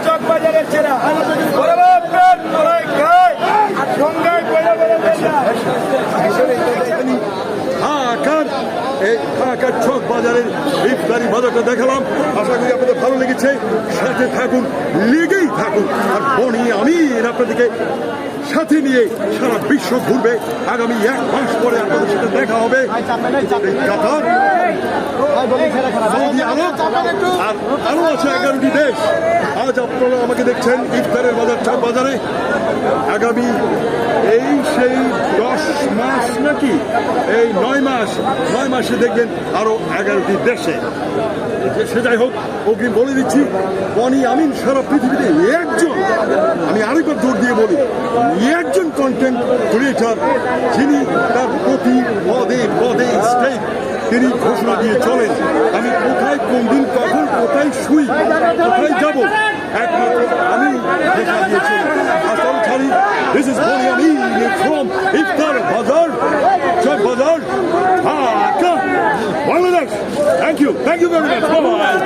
চকবাজারের ছেড়া গঙ্গায় ঢাকার চক বাজারের ইফতারি বাজারটা দেখালাম। আশা করি আপনাদের ভালো লেগেছে। সাথে থাকুন, লেগেই থাকুন। আর বনি আমিন আপনাদেরকে সাথে নিয়ে সারা বিশ্ব ঘুরবে। আগামী 1 মাস পরে আপনাদের সাথে দেখা হবে কাতার, সৌদি আরব আর আরো আছে 11টি দেশ। আজ আপনারা আমাকে দেখছেন ইফতারের বাজার চক বাজারে। আগামী সেই 10 মাস নাকি এই 9 মাসে দেখবেন আরো 11টি দেশে। সে যাই হোক, অগ্রিম বলে দিচ্ছি, বনি আমিন সারা পৃথিবীতে একজন, আমি আরেকবার জোর দিয়ে বলি, একজন কন্টেন্ট ক্রিয়েটার যিনি তার প্রতি পদে স্টেপ তিনি ঘোষণা দিয়ে চলেন। আমি কোথায়, কোন দিন, কখন, কোথায় শুই, কোথায় যাব, একমাত্র আমি দেখা দিয়েছি। আসল ছাড়ি, this is Boni Amin from ইফতার বাজার, Chawk Bazar, Dhaka, Bangladesh. Thank you very much.